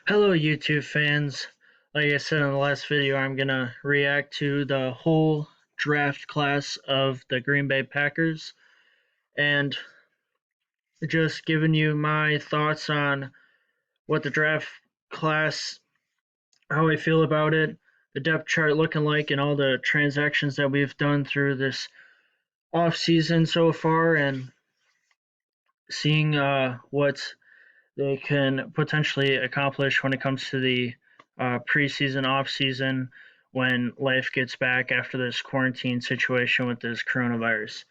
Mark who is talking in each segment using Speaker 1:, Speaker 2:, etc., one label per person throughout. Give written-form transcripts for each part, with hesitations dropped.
Speaker 1: Hello, YouTube fans. Like I said in the last video, I'm going to react to the whole draft class of the Green Bay Packers and just giving you my thoughts on what the draft class, how I feel about it, the depth chart looking like, and all the transactions that we've done through this off season so far, and seeing what they can potentially accomplish when it comes to the preseason, off season, when life gets back after this quarantine situation with this coronavirus.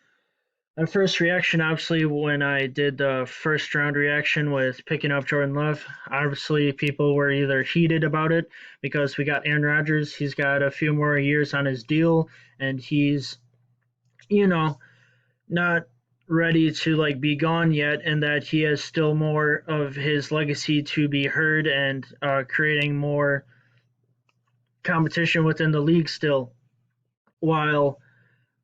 Speaker 1: My first reaction, obviously, when I did the first round reaction with picking up Jordan Love, obviously people were either heated about it because we got Aaron Rodgers, he's got a few more years on his deal, and he's, you know, not ready to like be gone yet, and that he has still more of his legacy to be heard and creating more competition within the league still. While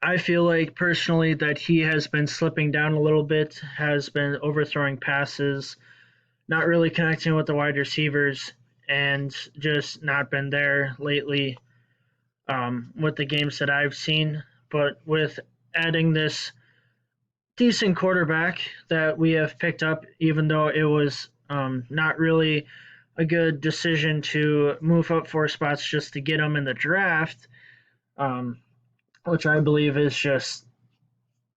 Speaker 1: I feel like personally that he has been slipping down a little bit, has been overthrowing passes, not really connecting with the wide receivers, and just not been there lately with the games that I've seen. But with adding this decent quarterback that we have picked up, even though it was not really a good decision to move up 4 spots just to get him in the draft, um, which I believe is just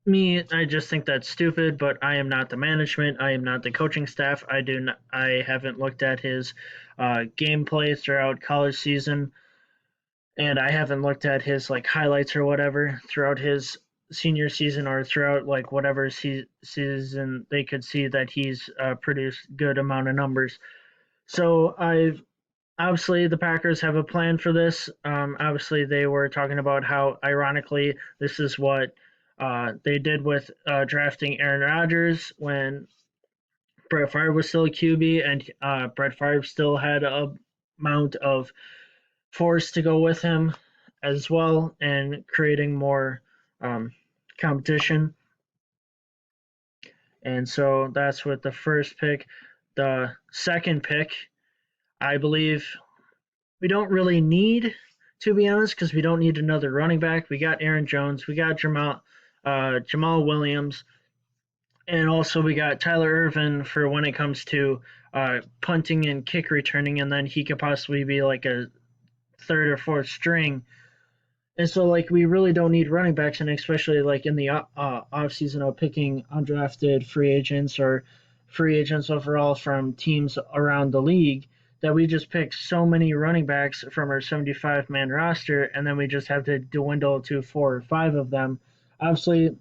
Speaker 1: me. I just think that's stupid, but I am not the management. I am not the coaching staff. I haven't looked at his gameplay throughout college season, and I haven't looked at his like highlights or whatever throughout his senior season or throughout like whatever season they could see that he's produced good amount of numbers. So I've obviously the Packers have a plan for this. Obviously they were talking about how ironically this is what they did with drafting Aaron Rodgers when Brett Favre was still a QB, and Brett Favre still had a amount of force to go with him as well, and creating more um, competition. And so that's with the first pick. The second pick, I believe we don't really need, to be honest, because we don't need another running back. We got Aaron Jones, we got Jamal Williams, and also we got Tyler Irvin for when it comes to punting and kick returning, and then he could possibly be like a third or fourth string. And so, like, we really don't need running backs, and especially like in the off season of picking undrafted free agents or free agents overall from teams around the league, that we just pick so many running backs from our 75-man roster, and then we just have to dwindle to 4 or 5 of them. Obviously,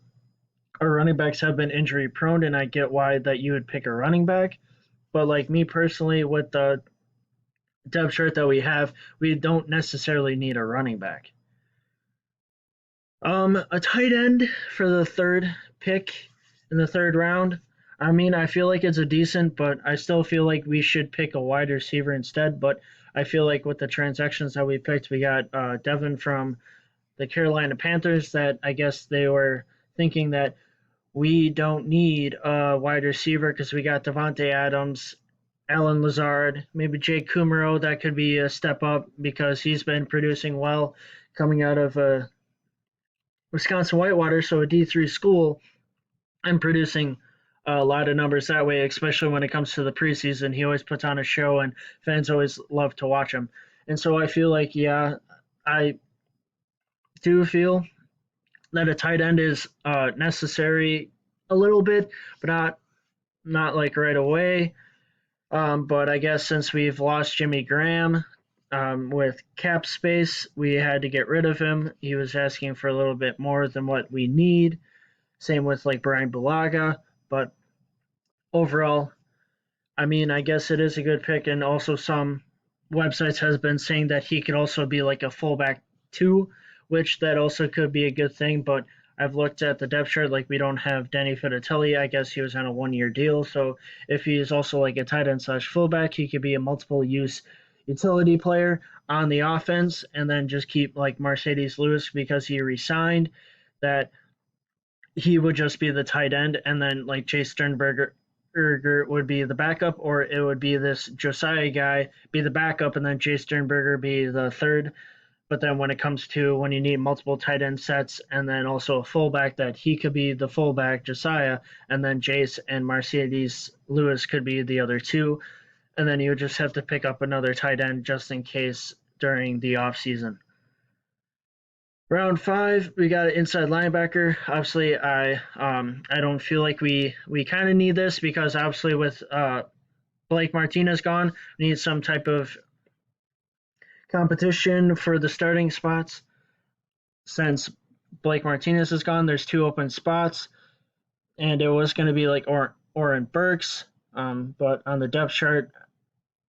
Speaker 1: our running backs have been injury prone, and I get why that you would pick a running back. But like me personally, with the depth chart that we have, we don't necessarily need a running back. A tight end for the third pick in the third round. I mean, I feel like it's a decent, but I still feel like we should pick a wide receiver instead. But I feel like with the transactions that we picked, we got Devin from the Carolina Panthers. That I guess they were thinking that we don't need a wide receiver because we got Devontae Adams, Alan Lazard, maybe Jake Kumaro. That could be a step up because he's been producing well coming out of Wisconsin Whitewater, so a D3 school, and producing a lot of numbers that way, especially when it comes to the preseason. He always puts on a show, and fans always love to watch him. And so I feel like, yeah, I do feel that a tight end is necessary a little bit, but not like right away. But I guess since we've lost Jimmy Graham with cap space, we had to get rid of him. He was asking for a little bit more than what we need. Same with like Brian Bulaga. But overall, I mean, I guess it is a good pick. And also, some websites has been saying that he could also be like a fullback too, which that also could be a good thing. But I've looked at the depth chart, like we don't have Danny Fitatelli. I guess he was on a 1 year deal. So if he is also like a tight end slash fullback, he could be a multiple use utility player on the offense, and then just keep like Mercedes Lewis because he resigned, that he would just be the tight end, and then like Chase Sternberger Sternberger would be the backup, or it would be this Josiah guy be the backup, and then Jay Sternberger be the third. But then when it comes to when you need multiple tight end sets and then also a fullback, that he could be the fullback, Josiah, and then Jace and Mercedes Lewis could be the other two. And then you would just have to pick up another tight end just in case during the offseason. Round 5, we got an inside linebacker. Obviously, I don't feel like we kind of need this because obviously with Blake Martinez gone, we need some type of competition for the starting spots. Since Blake Martinez is gone, there's 2 open spots, and it was going to be like Oren Burks, but on the depth chart,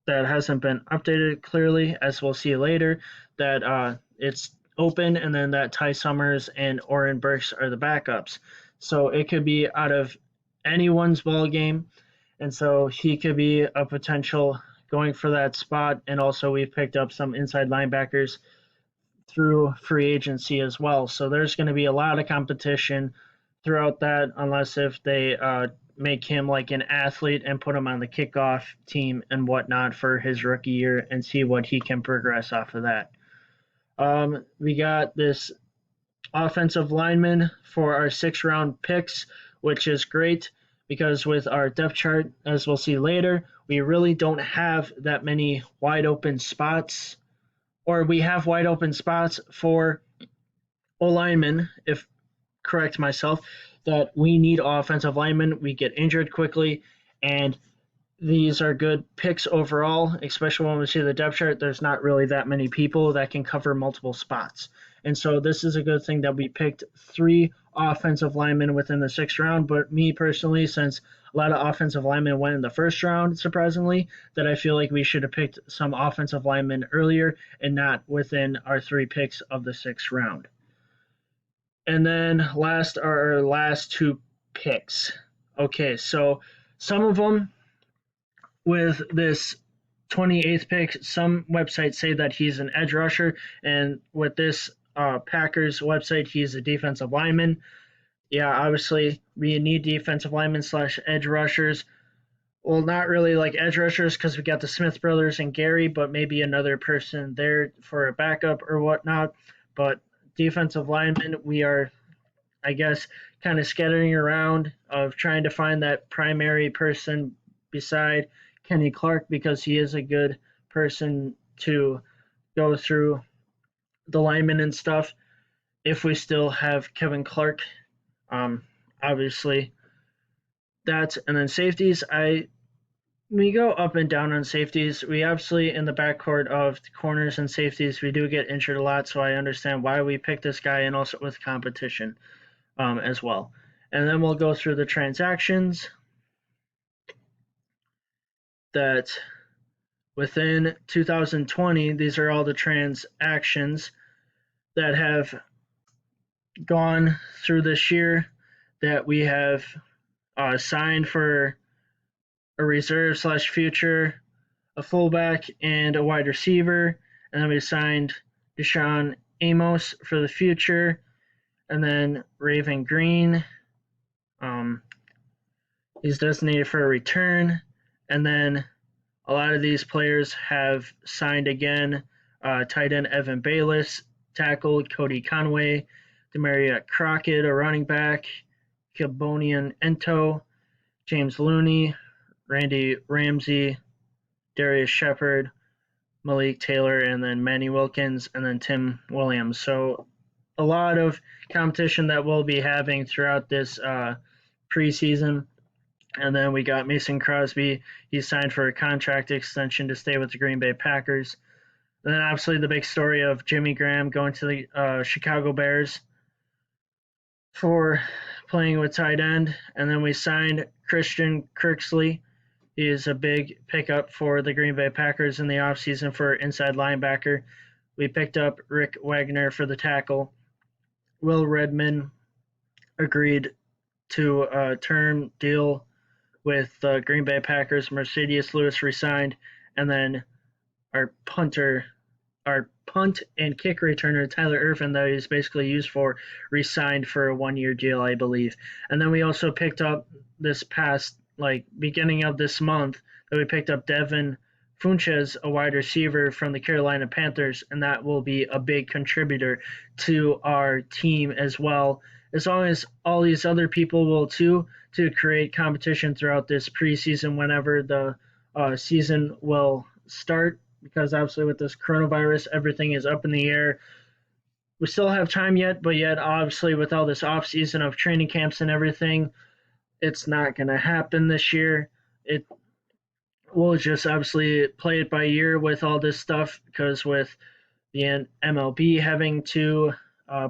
Speaker 1: that hasn't been updated clearly, as we'll see later, that it's open, and then that Ty Summers and Oren Burks are the backups. So it could be out of anyone's ball game, and so he could be a potential going for that spot. And also we've picked up some inside linebackers through free agency as well. So there's going to be a lot of competition throughout that, unless if they make him like an athlete and put him on the kickoff team and whatnot for his rookie year and see what he can progress off of that. We got this offensive lineman for our 6th-round picks, which is great because with our depth chart, as we'll see later, we really don't have that many wide open spots, or we have wide open spots for O-linemen, if correct myself, that we need offensive linemen. We get injured quickly, and these are good picks overall, especially when we see the depth chart. There's not really that many people that can cover multiple spots. And so this is a good thing that we picked 3 offensive linemen within the 6th round. But me personally, since a lot of offensive linemen went in the 1st round, surprisingly, that I feel like we should have picked some offensive linemen earlier and not within our 3 picks of the 6th round. And then last are our last 2 picks. Okay, so some of them with this 28th pick, some websites say that he's an edge rusher, and with this Packers website, he's a defensive lineman. Yeah, obviously we need defensive linemen / edge rushers. Well, not really like edge rushers because we got the Smith brothers and Gary, but maybe another person there for a backup or whatnot. But defensive linemen, we are, I guess, kind of scattering around of trying to find that primary person beside Kenny Clark, because he is a good person to go through the linemen and stuff if we still have Kevin Clark. Obviously that, and then safeties, we go up and down on safeties. We obviously in the backcourt of the corners and safeties, we do get injured a lot, so I understand why we picked this guy, and also with competition as well. And then we'll go through the transactions that within 2020, these are all the transactions that have gone through this year that we have signed for a reserve / future, a fullback, and a wide receiver. And then we signed Deshaun Amos for the future, and then Raven Green. He's designated for a return. And then a lot of these players have signed again. Tight end Evan Bayless, tackle Cody Conway, Demaria Crockett, a running back, Kibonian Ento, James Looney, Randy Ramsey, Darius Shepard, Malik Taylor, and then Manny Wilkins, and then Tim Williams. So a lot of competition that we'll be having throughout this preseason. And then we got Mason Crosby. He signed for a contract extension to stay with the Green Bay Packers. And then obviously the big story of Jimmy Graham going to the Chicago Bears for playing with tight end. And then we signed Christian Kirksey. He is a big pickup for the Green Bay Packers in the offseason for inside linebacker. We picked up Rick Wagner for the tackle. Will Redmond agreed to a term deal with the Green Bay Packers. Mercedes Lewis resigned, and then our punt and kick returner Tyler Irvin, that he's basically used for, resigned for a 1-year deal, I believe. And then we also picked up this past like beginning of this month that we picked up Devin Funches, a wide receiver from the Carolina Panthers, and that will be a big contributor to our team as well. As long as all these other people will too, to create competition throughout this preseason whenever the season will start. Because obviously with this coronavirus, everything is up in the air. We still have time yet, but yet obviously with all this off season of training camps and everything, it's not going to happen this year. It will just obviously play it by ear with all this stuff because with the MLB having to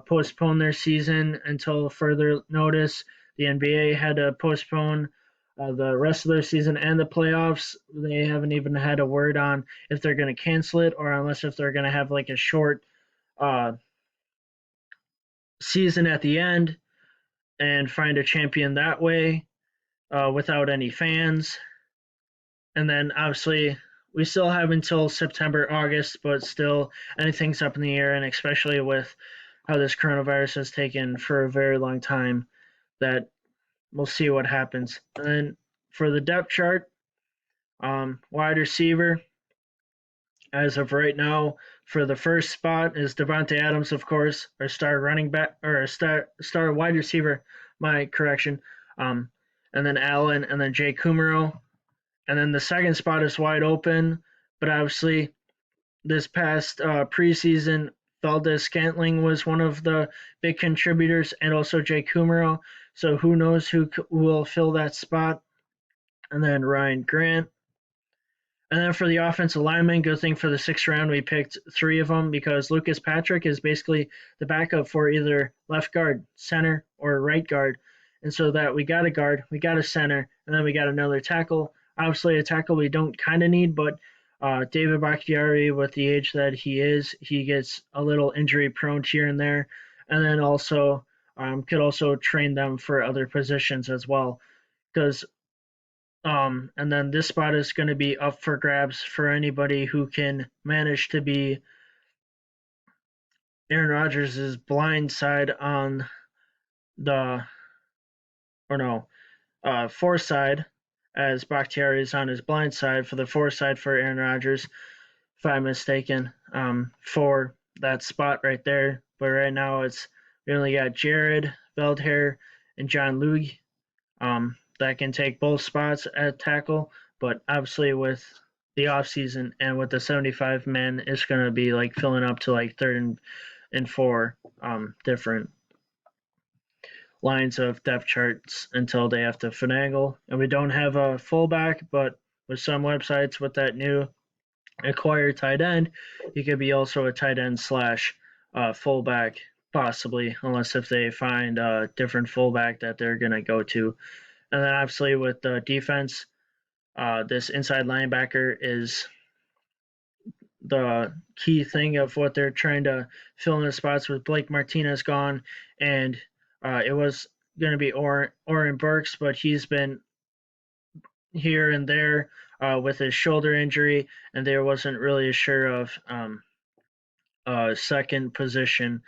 Speaker 1: postpone their season until further notice, the NBA had to postpone the rest of their season and the playoffs. They haven't even had a word on if they're going to cancel it or unless if they're going to have like a short uh, season at the end and find a champion that way without any fans. And then obviously we still have until September, August, but still anything's up in the air, and especially with how this coronavirus has taken for a very long time, that we'll see what happens. And then for the depth chart, wide receiver, as of right now, for the first spot is Devontae Adams, of course, our star running back or a star wide receiver. My correction. And then Allen, and then Jay Kumaro. And then the second spot is wide open, but obviously this past preseason, Valdez Scantling was one of the big contributors, and also Jay Kumaro. So who knows who will fill that spot? And then Ryan Grant. And then for the offensive lineman, good thing for the sixth round, we picked three of them because Lucas Patrick is basically the backup for either left guard, center, or right guard. And so that we got a guard, we got a center, and then we got another tackle. Obviously, a tackle we don't kind of need, but David Bakhtiari, with the age that he is, he gets a little injury prone here and there. And then also could also train them for other positions as well. Because and then this spot is going to be up for grabs for anybody who can manage to be Aaron Rodgers' blind side on the, or no, four side, as Bakhtiari is on his blind side for the four side for Aaron Rodgers, if I'm mistaken, for that spot right there. But right now we only got Jared Veldhaer and John Lug that can take both spots at tackle. But obviously with the offseason and with the 75 men, it's going to be like filling up to like third and four different lines of depth charts until they have to finagle. And we don't have a fullback, but with some websites with that new acquired tight end, he could be also a tight end slash fullback, possibly, unless if they find a different fullback that they're going to go to. And then obviously with the defense, this inside linebacker is the key thing of what they're trying to fill in the spots with Blake Martinez gone, and it was going to be Oren Burks, but he's been here and there with his shoulder injury, and there wasn't really sure of second position.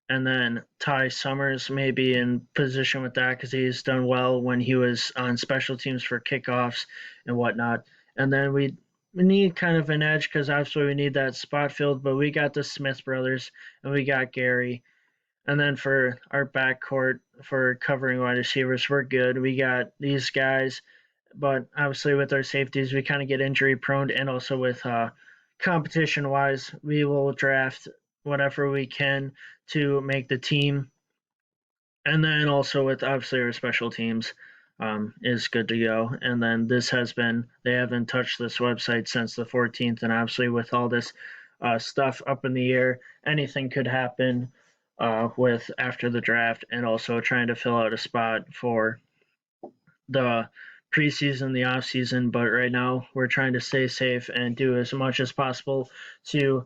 Speaker 1: And then Ty Summers may be in position with that because he's done well when he was on special teams for kickoffs and whatnot. And then we need kind of an edge because obviously we need that spot filled, but we got the Smith brothers and we got Gary. And then for our backcourt for covering wide receivers, we're good. We got these guys, but obviously with our safeties, we kind of get injury prone, and also with competition wise, we will draft whatever we can to make the team. And then also with obviously our special teams is good to go. And then this has been, they haven't touched this website since the 14th. And obviously with all this stuff up in the air, anything could happen with after the draft, and also trying to fill out a spot for the preseason, the off season. But right now we're trying to stay safe and do as much as possible to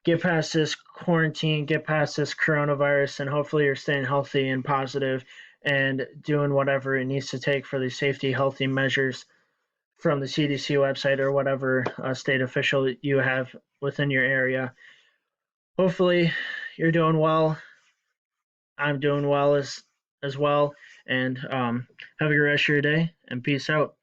Speaker 1: get past this quarantine, get past this coronavirus, and hopefully you're staying healthy and positive and doing whatever it needs to take for the safety, healthy measures from the CDC website or whatever state official you have within your area. Hopefully you're doing well. I'm doing well as well. And have a good rest of your day, and peace out.